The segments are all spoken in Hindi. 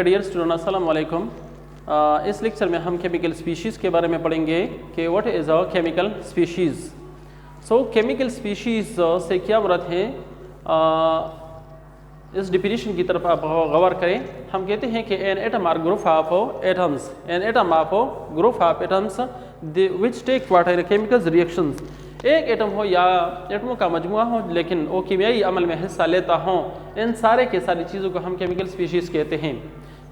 डियर स्टूडेंट अस्सलाम वालेकुम। इस लेक्चर में हम केमिकल स्पीशीज़ के बारे में पढ़ेंगे कि what is a chemical species. So chemical species से क्या मुराद है, इस डिफिनीशन की तरफ आप गौर करें। हम कहते हैं कि an atom or group of atoms, an atom of group of atoms which take part in chemical reactions. एक एटम हो या एटमों का मजमुआ हो लेकिन वो कीमियाई अमल में हिस्सा लेता हो, इन सारे के सारी चीज़ों को हम केमिकल स्पीशीज़ कहते हैं।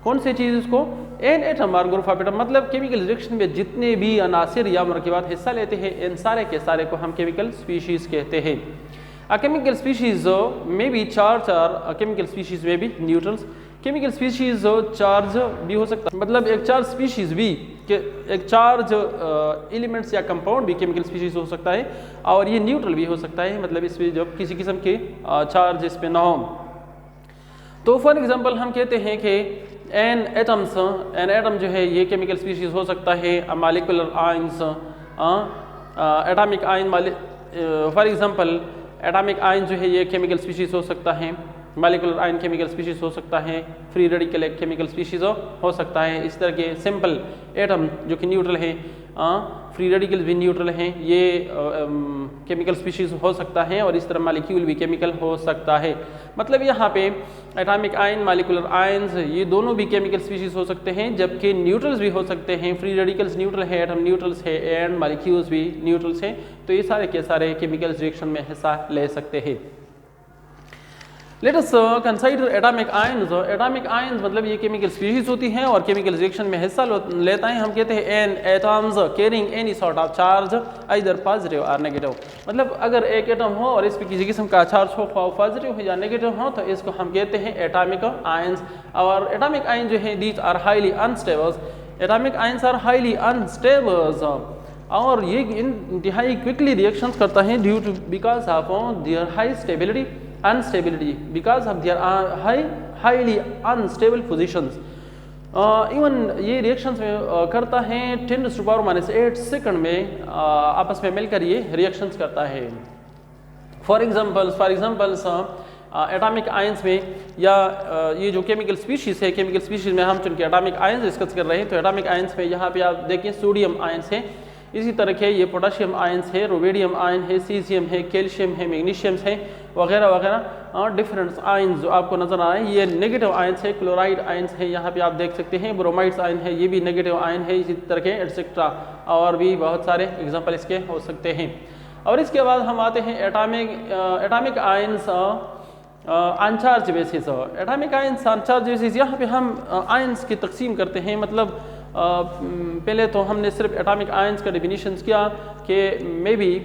कौन सी चीज़ उसको? An atom or group of atom, मतलब केमिकल रिएक्शन में जितने भी अनासिर या मरकबात हिस्सा लेते हैं इन सारे के सारे को हम केमिकल स्पीशीज़ कहते हैं। A chemical species may be charged or a chemical species may be neutrals. Chemical species charge भी हो सकता है, मतलब एक चार्ज स्पीशीज भी एक चार्ज एलिमेंट्स या कंपाउंड भी केमिकल स्पीशीज हो सकता है, और ये न्यूट्रल भी हो सकता है, मतलब इसमें जब किसी किस्म के चार्ज इस पे ना हो। तो फॉर एग्जांपल हम कहते हैं कि एन एटम जो है ये केमिकल स्पीशीज हो सकता है। Molecular ions, atomic ion, for example atomic ion जो है ये केमिकल स्पीशीज हो सकता है, मॉलिक्यूलर आयन केमिकल स्पीशीज हो सकता है, फ्री रेडिकल एक केमिकल स्पीशीज हो सकता है। इस तरह के सिंपल एटम जो कि न्यूट्रल है, फ्री रेडिकल भी न्यूट्रल हैं, ये केमिकल स्पीशीज हो सकता है, और इस तरह मॉलिक्यूल भी केमिकल हो सकता है। मतलब यहाँ पे एटॉमिक आयन, मॉलिक्यूलर आयंस ये दोनों भी केमिकल स्पीशीज हो सकते हैं, जबकि न्यूट्रल्स भी हो सकते हैं। फ्री रेडिकल्स न्यूट्रल है, एटम न्यूट्रल्स है, एंड मॉलिक्यूल्स भी न्यूट्रल्स हैं। तो ये सारे के सारे केमिकल रिएक्शन में हिस्सा ले सकते हैं। Let us consider atomic ions. Atomic ions मतलब ये केमिकल स्पीशीज होती हैं और केमिकल रिएक्शन में हिस्सा लेता है। हम कहते हैं an atoms carrying any sort of charge either positive और नेगेटिव। मतलब अगर एक एटम हो और इस पर किसी किस्म का चार्ज हो, पॉजिटिव हो या नेगेटिव हो, तो इसको हम कहते हैं एटॉमिक आयंस। और एटॉमिक आयन जो है these are highly unstables. Atomic ions are highly unstables, और ये इंतहाई क्विकली रिएक्शंस करता है due to because of their high stability instability, because of their highly unstable positions. Even ये रिएक्शंस में करता है 10⁻⁸ सेकंड में आपस में मिलकर ये रिएक्शंस करता है। फॉर एग्जांपल्स एटॉमिक आयंस में या ये जो केमिकल स्पीशीज़ है, केमिकल स्पीशीज़ में हम चूँकि एटॉमिक आयंस डिस्कस कर रहे हैं, तो एटॉमिक आयंस में यहाँ पे आप देखिए सोडियम आयंस है, इसी तरह के ये पोटाशियम आयंस है, रोवेडियम आयन है, सीजियम है, कैल्शियम है, मैग्नीशियम है, वगैरह वगैरह डिफरेंट आयंस जो आपको नजर आ रहे हैं। ये नेगेटिव आयंस है, क्लोराइड आयंस है, यहाँ पे आप देख सकते हैं ब्रोमाइड्स आयन है, ये भी नेगेटिव आयन है, इसी तरह के एटसेट्रा, और भी बहुत सारे एग्जांपल इसके हो सकते हैं। और इसके बाद हम आते हैं atomic ions अनचार्ज basis. Atomic ions अनचार्ज basis, यहाँ पे हम आयंस की तकसीम करते हैं। मतलब पहले तो हमने सिर्फ एटॉमिक आयंस का डिफिनीशन किया कि मे बी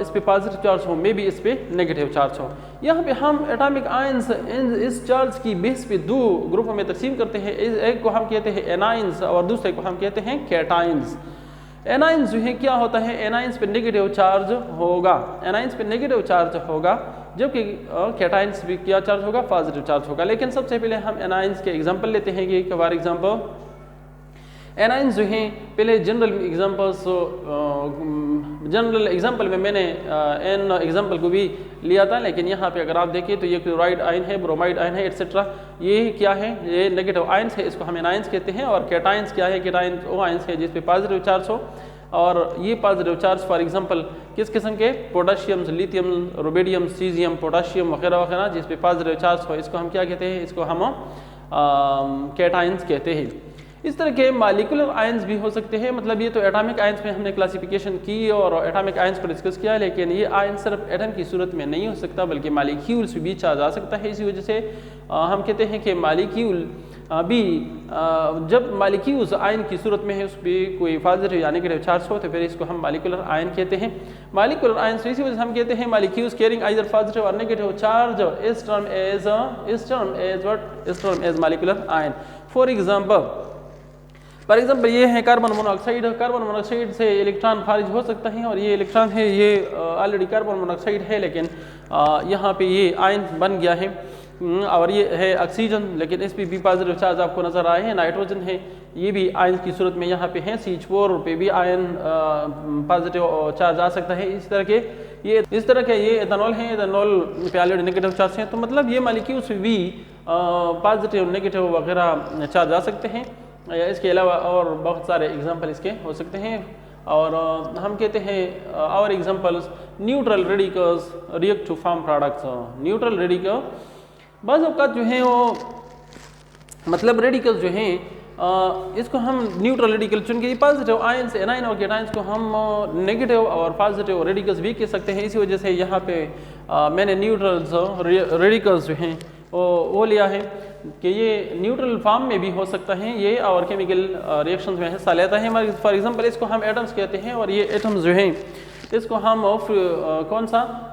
इस पे पॉजिटिव चार्ज हो, मे बी इस पे नेगेटिव चार्ज हो। यहाँ पे हम एटॉमिक आयंस इस चार्ज की बेस पे दो ग्रुपों में तकसीम करते हैं। एक को हम कहते हैं एनाइंस और दूसरे को हम कहते हैं कैटाइंस। एनाइंस जो है क्या होता है, एनाइंस पे नेगेटिव चार्ज होगा, एनाइंस पे नेगेटिव चार्ज होगा, जबकि कैटाइंस भी क्या चार्ज होगा, पॉजिटिव चार्ज होगा। लेकिन सबसे पहले हम एनाइंस के एग्जाम्पल लेते हैं कि फॉर एग्जाम्पल एनाइंस जो हैं, पहले जनरल एग्जांपल में मैंने एन एग्जांपल को भी लिया था, लेकिन यहाँ पे अगर आप देखें तो ये क्लोराइड आयन है, ब्रोमाइड आयन है, एटसेट्रा, ये क्या है, ये नेगेटिव आयंस है, इसको हम एनाइंस कहते हैं। और कैटाइंस क्या है, कैटाइंस वो आयंस है जिस पे पॉजिटिव चार्ज हो, और ये पॉजिटिव चार्ज फॉर एग्जांपल किस किस्म के, पोटाशियम, लिथियम, रोबेडियम, सीजियम, पोटाशियम वगैरह वगैरह, जिस पे पॉजिटिव चार्ज हो, इसको हम क्या कहते हैं, इसको हम कैटाइंस कहते हैं। इस तरह के मॉलिक्यूलर आयंस भी हो सकते हैं। मतलब ये तो एटॉमिक आयंस में हमने क्लासिफिकेशन की और एटॉमिक आयंस को डिस्कस किया, लेकिन ये आयन सिर्फ एटम की सूरत में नहीं हो सकता बल्कि मॉलिक्यूल्स भी चार्ज आ सकता है। इसी वजह से हम कहते हैं कि मॉलिक्यूल भी जब मॉलिक्यूल्स आयन की सूरत में है, उस पर कोई पॉजिटिव या नेगेटिव चार्ज हो, तो फिर इसको हम मॉलिक्यूलर आयन कहते हैं। मॉलिक्यूलर आयंस इसी वजह से हम कहते हैं मॉलिक्यूल्स कैरिंग आइदर पॉजिटिव और negative charge is term as molecular ion. For example ये है कार्बन मोनोऑक्साइड। कार्बन मोनोऑक्साइड से इलेक्ट्रॉन खारिज हो सकता है, और ये इलेक्ट्रॉन है, ये ऑलरेडी कार्बन मोनोऑक्साइड है, लेकिन यहाँ पे ये आयन बन गया है। और ये है ऑक्सीजन, लेकिन इस पे भी पॉजिटिव चार्ज आपको नजर आए हैं। नाइट्रोजन है, ये भी आयन की सूरत में यहाँ पे है, CH4 पे भी आयन पॉजिटिव चार्ज आ सकता है। इस तरह के ये एथेनॉल है, एथेनॉल पे ऑलरेडी नेगेटिव चार्ज है, तो मतलब ये मॉलिक्यूल्स भी पॉजिटिव नेगेटिव वगैरह चार्ज आ सकते हैं। इसके अलावा और बहुत सारे एग्जाम्पल इसके हो सकते हैं। और हम कहते हैं और examples neutral radicals react to form products. Neutral radical बाज़ औक़ात जो हैं वो मतलब रेडिकल्स जो हैं इसको हम न्यूट्रल रेडिकल चुनके पॉजिटिव आयंस एनाइन और कैटायंस को हम नेगेटिव और पॉजिटिव रेडिकल्स भी कह सकते हैं। इसी वजह से यहाँ पे मैंने न्यूट्रल्स रेडिकल्स जो हैं वो लिया है कि ये न्यूट्रल फॉर्म में भी हो सकता है ये, और केमिकल रिएक्शंस में हिस्सा लेता है। फॉर एग्जांपल इसको हम एटम्स कहते हैं, और ये एटम्स जो हैं इसको हम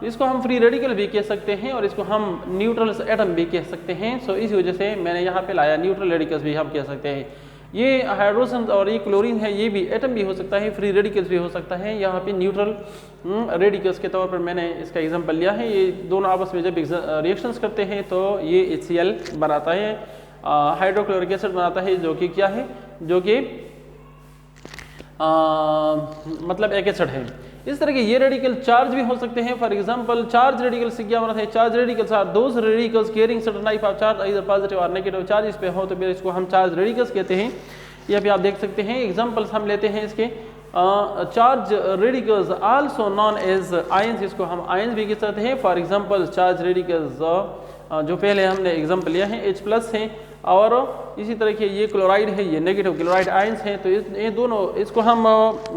इसको हम फ्री रेडिकल भी कह सकते हैं, और इसको हम न्यूट्रल एटम भी कह सकते हैं। सो इस वजह से मैंने यहाँ पे लाया न्यूट्रल रेडिकल्स भी हम कह सकते हैं। ये हाइड्रोजन और ये क्लोरीन है, ये भी एटम भी हो सकता है, फ्री रेडिकल्स भी हो सकता है। यहाँ पे न्यूट्रल रेडिकल्स के तौर पर मैंने इसका एग्जांपल लिया है। ये दोनों आपस में जब रिएक्शंस करते हैं तो ये HCl बनाता है, हाइड्रोक्लोरिक एसिड बनाता है, जो कि क्या है, जो कि मतलब एक एसिड है। इस तरह के ये रेडिकल चार्ज भी हो सकते हैं। फॉर एग्जांपल चार्ज रेडिकल से क्या बनता है, charge radicals are those radicals carrying certain type of charge either positive और नेगेटिव चार्ज इस पे हो तो फिर इसको हम चार्ज रेडिकल्स कहते हैं। यहाँ पे आप देख सकते हैं एग्जांपल्स हम लेते हैं इसके। Charge radicals also known as ions, इसको हम आयंस भी कह सकते हैं। फॉर एग्जांपल चार्ज रेडिकल्स जो पहले हमने एग्जांपल लिया है H+ है, और इसी तरह के ये क्लोराइड है, ये नेगेटिव क्लोराइड आयंस हैं। तो ये दोनों इसको हम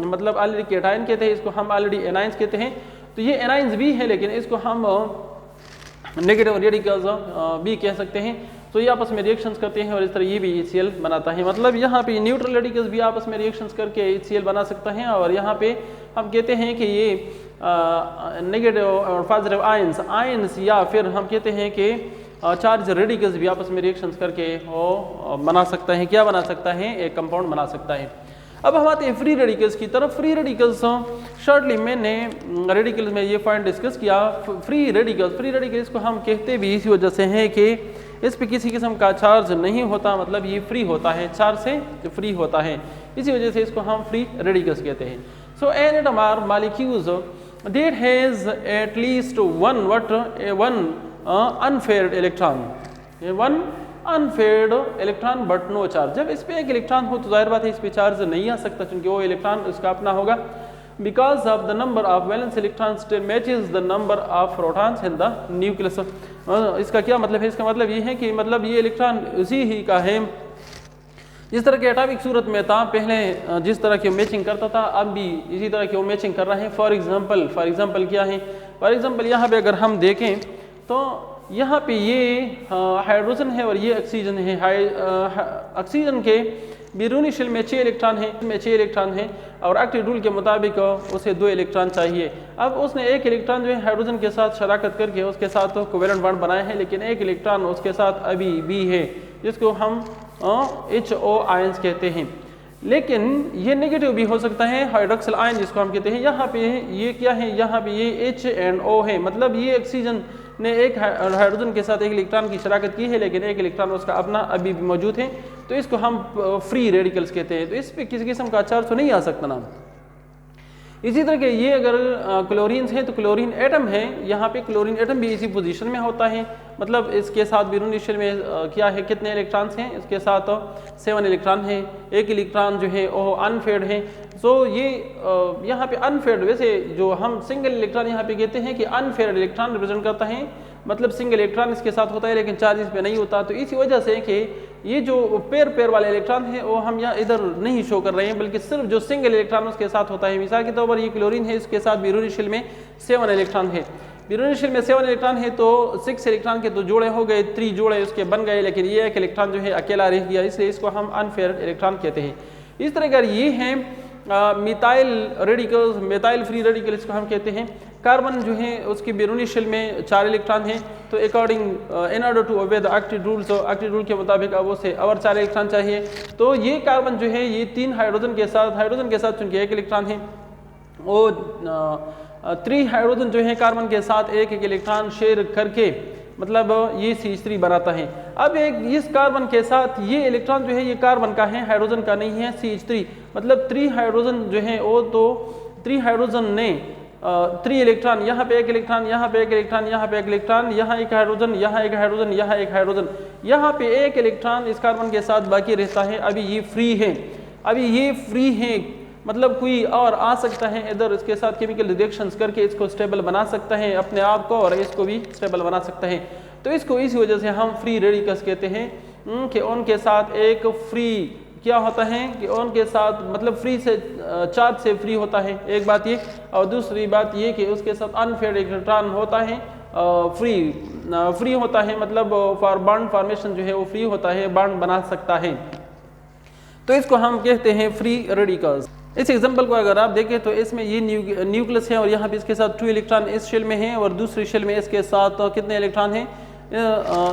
मतलब ऑलरेडी कैटायन कहते हैं, इसको हम ऑलरेडी एनाइंस कहते हैं। तो ये एनाइंस भी है, लेकिन इसको हम नेगेटिव रेडिकल्स भी कह सकते हैं। तो ये आपस में रिएक्शंस करते हैं, और इस तरह ये भी HCl बनाता है। मतलब यहाँ पे न्यूट्रल रेडिकल्स भी आपस में रिएक्शंस करके HCl बना सकता है, और यहाँ पे हम कहते हैं कि ये नेगेटिव और पॉजिटिव आयंस या फिर हम कहते हैं कि चार्ज रेडिकल्स भी आपस में रिएक्शंस करके वो बना सकता है। क्या बना सकता है, एक कंपाउंड बना सकता है। अब हम आते हैं फ्री रेडिकल्स की तरफ। फ्री रेडिकल्स शॉर्टली मैंने रेडिकल्स में ये पॉइंट डिस्कस किया। फ्री रेडिकल्स को हम कहते भी इसी वजह से हैं कि इस पे किसी किस्म का चार्ज नहीं होता, मतलब ये फ्री होता है, चार्ज से फ्री होता है, इसी वजह से इसको हम फ्री रेडिकल्स कहते हैं। So an atom or molecules that has at least one unpaired electron, one unpaired electron but no charge. जब इस पे एक इलेक्ट्रॉन हो तो जाहिर बात है इस पे चार्ज नहीं आ सकता, क्योंकि वो इलेक्ट्रॉन उसका अपना होगा। Because of the number of valence electrons matches the number of protons in the nucleus. इसका क्या मतलब है, इसका मतलब ये है कि मतलब ये इलेक्ट्रॉन उसी ही का है जिस तरह के एटॉमिक सूरत में था पहले, जिस तरह की मैचिंग करता था, अब भी इसी तरह की वो मैचिंग कर रहे हैं। फॉर एग्जांपल क्या है, फॉर एग्जांपल यहाँ पे अगर हम देखें तो यहाँ पे ये हाइड्रोजन है और ये ऑक्सीजन है। ऑक्सीजन के बैरूनी शेल में 6 इलेक्ट्रॉन है, और एक्टिव रूल के मुताबिक उसे 2 इलेक्ट्रॉन चाहिए। अब उसने एक इलेक्ट्रॉन जो है हाइड्रोजन के साथ शराकत करके उसके साथ तो कोवेलेंट बॉन्ड बनाए हैं, लेकिन एक इलेक्ट्रॉन उसके साथ अभी भी है, जिसको हम HO आयंस कहते हैं। लेकिन ये नेगेटिव भी हो सकता है, हाइड्रोक्सिल आयन जिसको हम कहते हैं। यहाँ पे ये क्या है, यहाँ पे ये H&O है, मतलब ये ऑक्सीजन ने एक हाइड्रोजन के साथ एक इलेक्ट्रॉन की शराकत की है, लेकिन एक इलेक्ट्रॉन उसका अपना अभी भी मौजूद है, तो इसको हम फ्री रेडिकल्स कहते हैं। तो इस पे किसी किस्म का चार्ज तो नहीं आ सकता ना। इसी तरह के ये अगर क्लोरीन्स हैं तो क्लोरीन एटम है, यहाँ पे क्लोरीन एटम भी इसी पोजीशन में होता है, मतलब इसके साथ बैरूनी शेल में क्या है, कितने इलेक्ट्रॉन्स हैं, इसके साथ 7 इलेक्ट्रॉन हैं, एक इलेक्ट्रॉन जो है वो अनफेयर्ड है। सो ये यहाँ पे अनफेयर्ड, वैसे जो हम सिंगल इलेक्ट्रॉन यहाँ पे कहते हैं कि अनफेयर्ड इलेक्ट्रॉन रिप्रेजेंट करता है, मतलब सिंगल इलेक्ट्रॉन इसके साथ होता है लेकिन चार्ज इस पे नहीं होता। तो इसी वजह से कि ये जो पेयर वाले इलेक्ट्रॉन है वो हम यहाँ इधर नहीं शो कर रहे हैं, बल्कि सिर्फ जो सिंगल इलेक्ट्रॉन उसके साथ होता है। मिसाल के तौर पर ये क्लोरीन है, इसके साथ बैरूनी शेल में 7 इलेक्ट्रॉन है। बैरूनी शेल में 7 इलेक्ट्रॉन है तो 6 इलेक्ट्रॉन के तो जोड़े हो गए, 3 जोड़े उसके बन गए, लेकिन ये एक इलेक्ट्रॉन जो है अकेला रह गया, इसलिए इसको हम अनफेयर इलेक्ट्रॉन कहते हैं। इस तरह अगर ये हैं methyl radicals, methyl free radical इसको हम कहते हैं। कार्बन जो है उसकी बैरूनी शेल में 4 इलेक्ट्रॉन हैं, तो according in order to obey the active rule, तो एक्टिव रूल के मुताबिक अब उसे और 4 इलेक्ट्रॉन चाहिए। तो ये कार्बन जो है ये 3 हाइड्रोजन के साथ चूंकि 1 इलेक्ट्रॉन है, वो 3 हाइड्रोजन जो है कार्बन के साथ एक इलेक्ट्रॉन शेयर करके मतलब ये CH3 बनाता है। अब एक इस कार्बन के साथ ये इलेक्ट्रॉन जो है ये कार्बन का है, हाइड्रोजन का नहीं है, CH3 मतलब 3 हाइड्रोजन जो है वो तो 3 हाइड्रोजन ने 3 इलेक्ट्रॉन, यहाँ पे एक इलेक्ट्रॉन, यहाँ पे एक इलेक्ट्रॉन, यहाँ पे एक इलेक्ट्रॉन, यहाँ एक हाइड्रोजन, यहाँ एक हाइड्रोजन, यहाँ एक हाइड्रोजन, यहाँ पे एक इलेक्ट्रॉन इस कार्बन के साथ बाकी रहता है। अभी ये फ्री है, अभी ये फ्री है, मतलब कोई और आ सकता है इधर इसके साथ केमिकल रिएक्शंस करके इसको स्टेबल बना सकता है अपने आप को, और इसको भी स्टेबल बना सकता है। तो इसको इसी वजह से हम फ्री रेडिकल्स कहते हैं कि उनके साथ एक फ्री क्या होता है कि उनके साथ मतलब फ्री से चार्ज से फ्री होता है, एक बात ये, और दूसरी बात ये कि उसके साथ अनफेयर्ड इलेक्ट्रॉन होता है, फ्री होता है, मतलब फॉर बॉन्ड फॉर्मेशन जो है वो फ्री होता है, बॉन्ड बना सकता है। तो इसको हम कहते हैं फ्री रेडिकल्स। इस एग्जांपल को अगर आप देखें तो इसमें ये न्यूक्लियस है और यहाँ पे इसके साथ 2 इलेक्ट्रॉन इस शेल में है और दूसरी शेल में इसके साथ कितने इलेक्ट्रॉन हैं,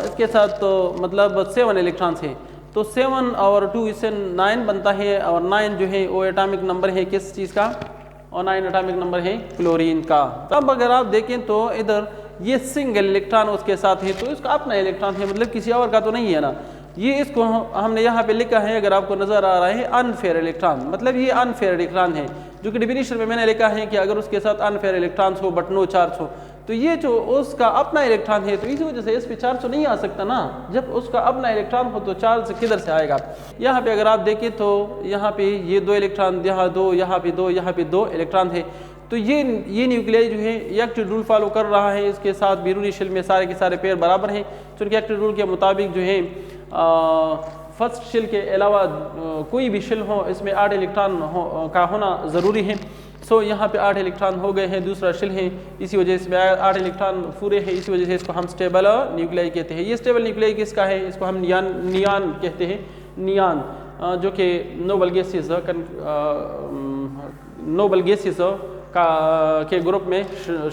इसके साथ मतलब 7 इलेक्ट्रॉन्स हैं। तो 7 और 2 इससे 9 बनता है, और 9 जो है वो एटॉमिक नंबर है किस चीज़ का, और 9 एटॉमिक नंबर है क्लोरीन का। अब अगर आप देखें तो इधर ये सिंगल इलेक्ट्रॉन उसके साथ है, तो इसका अपना इलेक्ट्रॉन है, मतलब किसी और का तो नहीं है ना। ये इसको हमने यहाँ पे लिखा है, अगर आपको नजर आ रहा है, अनफेयर इलेक्ट्रॉन, मतलब ये अनफेयर इलेक्ट्रॉन है, जो कि डिफिनीशन में मैंने लिखा है कि अगर उसके साथ अनफेयर इलेक्ट्रॉन्स हो बट नो चार्ज हो, तो ये जो उसका अपना इलेक्ट्रॉन है, तो इसी वजह से इस पे चार्ज तो नहीं आ सकता ना। जब उसका अपना इलेक्ट्रॉन हो तो चार्ज किधर से आएगा। यहाँ पे अगर आप देखें तो यहाँ पे ये 2 इलेक्ट्रॉन, यहाँ 2, यहाँ पे 2, यहाँ पे 2 इलेक्ट्रॉन है। तो ये न्यूक्लियाई जो है एक्टिव रूल फॉलो कर रहा है, इसके साथ बैरूनी शेल में सारे के सारे पेयर बराबर हैं, क्योंकि एक्टिव रूल के मुताबिक जो है फर्स्ट शेल के अलावा कोई भी शेल हो इसमें 8 इलेक्ट्रॉन का होना ज़रूरी है। सो यहाँ पे 8 इलेक्ट्रॉन हो गए हैं, दूसरा शेल है, इसी वजह से 8 इलेक्ट्रॉन पूरे हैं, इसी वजह से इसको हम स्टेबल न्यूक्लियाई कहते हैं। ये स्टेबल न्यूक्लियाई किसका है, इसको हम नियान कहते हैं, नियान, जो कि नोबल गैसेस के ग्रुप में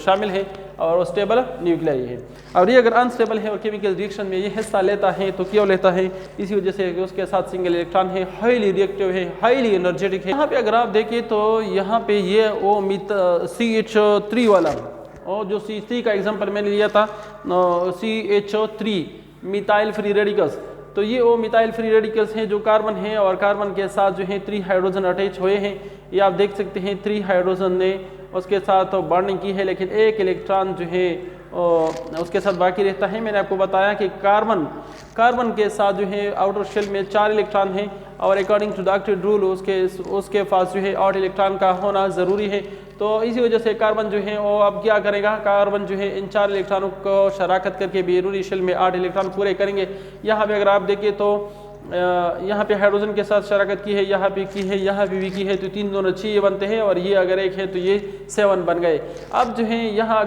शामिल है और वो स्टेबल न्यूक्लियाई है। और ये अगर अनस्टेबल है और केमिकल रिएक्शन में ये हिस्सा लेता है तो क्यों लेता है, इसी वजह से उसके साथ सिंगल इलेक्ट्रॉन है, हाईली रिएक्टिव है, हाईली एनर्जेटिक है। यहाँ पे अगर आप देखें तो यहाँ पे ये वो CH3 वाला, और जो CH3 का एग्जाम्पल मैंने लिया था, CH3 मिथाइल फ्री रेडिकल्स, तो ये वो मिथाइल फ्री रेडिकल्स हैं जो कार्बन है और कार्बन के साथ जो है 3 हाइड्रोजन अटैच हुए हैं। ये आप देख सकते हैं 3 हाइड्रोजन ने उसके साथ बॉन्डिंग की है, लेकिन एक इलेक्ट्रॉन जो है उसके साथ बाकी रहता है। मैंने आपको बताया कि कार्बन के साथ जो है आउटर शेल में 4 इलेक्ट्रॉन हैं और according to the octet rule उसके पास जो है 8 इलेक्ट्रॉन का होना ज़रूरी है। तो इसी वजह से कार्बन जो है वो अब क्या करेगा, कार्बन जो है इन 4 इलेक्ट्रॉनों को शराकत करके बैरूनी शेल में 8 इलेक्ट्रॉन पूरे करेंगे। यहाँ पे अगर आप देखें तो यहाँ पे हाइड्रोजन के साथ शराकत की है, यहाँ पे की है, यहाँ पे भी की है, तो 3 दोनों 6 बनते हैं और ये अगर एक है तो ये 7 बन गए। अब जो है यहाँ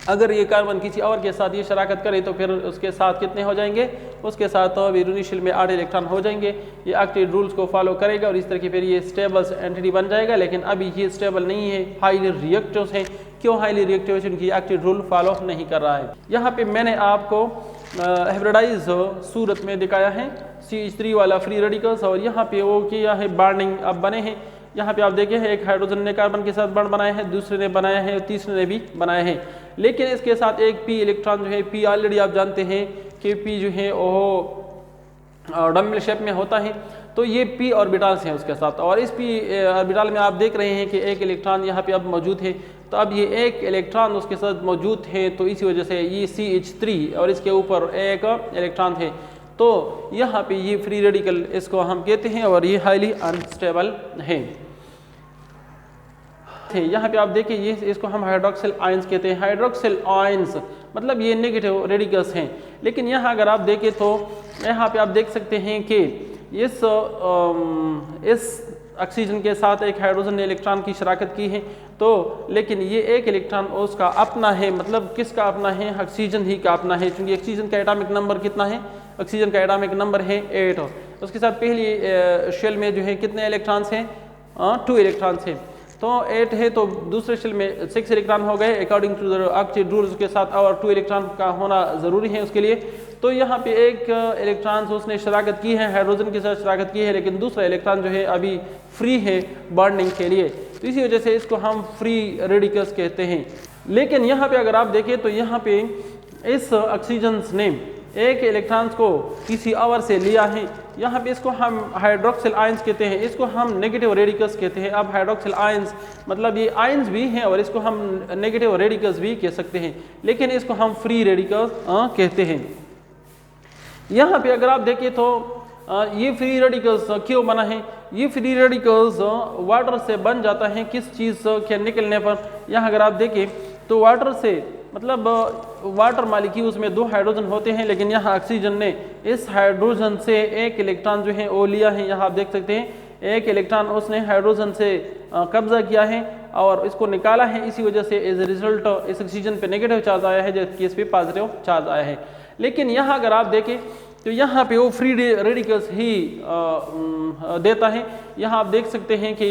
अगर ये कार्बन किसी और के साथ ये शराकत करे तो फिर उसके साथ कितने हो जाएंगे, उसके साथ तो बैरूनी शेल में 8 इलेक्ट्रॉन हो जाएंगे। ये ऑक्टेट रूल्स को फॉलो करेगा और इस तरह की फिर ये स्टेबल एंटिटी बन जाएगा, लेकिन अभी ये स्टेबल नहीं है, हाईली रिएक्टिव है। क्यों हाईली रिएक्टिव है, क्योंकि ऑक्टेट रूल फॉलो नहीं कर रहा है। यहाँ पे मैंने आपको हाइब्रिडाइज सूरत में दिखाया है CH3 वाला फ्री रेडिकल्स, और यहाँ पे वो किया है बॉन्डिंग अब बने हैं। यहाँ पे आप देखें एक हाइड्रोजन ने कार्बन के साथ बॉन्ड बनाया है, दूसरे ने बनाया है, तीसरे ने भी बनाया है, लेकिन इसके साथ एक p इलेक्ट्रॉन जो है, p ऑलरेडी आप जानते हैं कि p जो है वो डबल शेप में होता है, तो ये p ऑर्बिटल्स हैं उसके साथ, और इस p ऑर्बिटल में आप देख रहे हैं कि एक इलेक्ट्रॉन यहाँ पे अब मौजूद है। तो अब ये एक इलेक्ट्रॉन उसके साथ मौजूद है, तो इसी वजह से ये CH3 और इसके ऊपर एक इलेक्ट्रॉन है, तो यहाँ पे ये फ्री रेडिकल इसको हम कहते हैं और ये हाईली अनस्टेबल है। यहाँ पे आप देखिए ये इसको हम हाइड्रोक्सिल आयंस कहते हैं। हाइड्रोक्सिल आयंस मतलब ये नेगेटिव रेडिकल्स हैं, लेकिन यहाँ अगर आप देखें तो यहाँ पे आप देख सकते हैं कि इस ऑक्सीजन के साथ एक हाइड्रोजन ने इलेक्ट्रॉन की शराकत की है, तो लेकिन ये एक इलेक्ट्रॉन उसका अपना है, मतलब किसका अपना है, ऑक्सीजन ही का अपना है, क्योंकि ऑक्सीजन का एटॉमिक नंबर कितना है, ऑक्सीजन का एटॉमिक नंबर है 8। उसके साथ पहली शेल में जो है कितने इलेक्ट्रॉन्स हैं, 2 इलेक्ट्रॉन्स हैं, तो 8 है, तो दूसरे शेल में 6 इलेक्ट्रॉन हो गए according to the octet rules के साथ, और 2 इलेक्ट्रॉन का होना ज़रूरी है उसके लिए। तो यहाँ पे एक इलेक्ट्रॉन उसने शराकत की है, हाइड्रोजन के साथ शराकत की है, लेकिन दूसरा इलेक्ट्रॉन जो है अभी फ्री है बॉन्डिंग के लिए, तो इसी वजह से इसको हम फ्री रेडिकल्स कहते हैं। लेकिन यहाँ पे अगर आप देखें तो यहाँ पे इस ऑक्सीजन ने एक इलेक्ट्रॉन को किसी और से लिया है, यहाँ पे इसको हम हाइड्रोक्सिल आयंस कहते हैं, इसको हम नेगेटिव रेडिकल्स कहते हैं। अब हाइड्रोक्सिल आयंस मतलब ये आयंस भी हैं और इसको हम नेगेटिव रेडिकल्स भी कह सकते हैं, लेकिन इसको हम फ्री रेडिकल्स कहते हैं। यहाँ पे अगर आप देखें तो ये फ्री रेडिकल्स क्यों बना है? ये फ्री रेडिकल्स वाटर से बन जाता है किस चीज़ के निकलने पर। यहाँ अगर आप देखें तो वाटर से मतलब वाटर मालिक्यूल्स में 2 हाइड्रोजन होते हैं, लेकिन यहाँ ऑक्सीजन ने इस हाइड्रोजन से एक इलेक्ट्रॉन जो है वो लिया है। यहाँ आप देख सकते हैं एक इलेक्ट्रॉन उसने हाइड्रोजन से कब्जा किया है और इसको निकाला है, इसी वजह से एज ए रिजल्ट इस ऑक्सीजन पे नेगेटिव चार्ज आया है जबकि इस पे पॉजिटिव चार्ज आया है। लेकिन यहाँ अगर आप देखें तो यहाँ पे वो फ्री रेडिकल्स ही देता है। यहाँ आप देख सकते हैं कि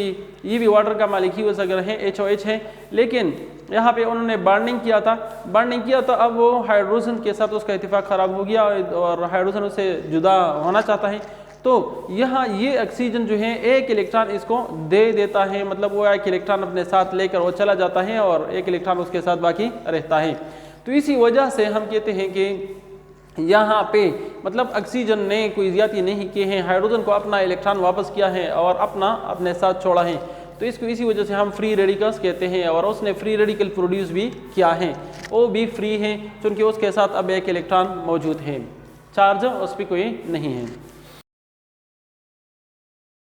ये भी वाटर का मालिक्यूल्स अगर है HOH है, लेकिन यहाँ पे उन्होंने बॉन्डिंग किया था, अब वो हाइड्रोजन के साथ उसका इत्तेफाक ख़राब हो गया और हाइड्रोजन उससे जुदा होना चाहता है। तो यहाँ ये ऑक्सीजन जो है एक इलेक्ट्रॉन इसको दे देता है, मतलब वो एक इलेक्ट्रॉन अपने साथ लेकर वो चला जाता है और एक इलेक्ट्रॉन उसके साथ बाकी रहता है। तो इसी वजह से हम कहते हैं कि यहाँ पे मतलब ऑक्सीजन ने कोई ज़्यादती नहीं की है, हाइड्रोजन को अपना इलेक्ट्रॉन वापस किया है और अपने साथ छोड़ा है। तो इसको इसी वजह से हम फ्री रेडिकल्स कहते हैं और उसने फ्री रेडिकल प्रोड्यूस भी किया है, वो भी फ्री है क्योंकि उसके साथ अब एक इलेक्ट्रॉन मौजूद है, चार्ज उस पर कोई नहीं है।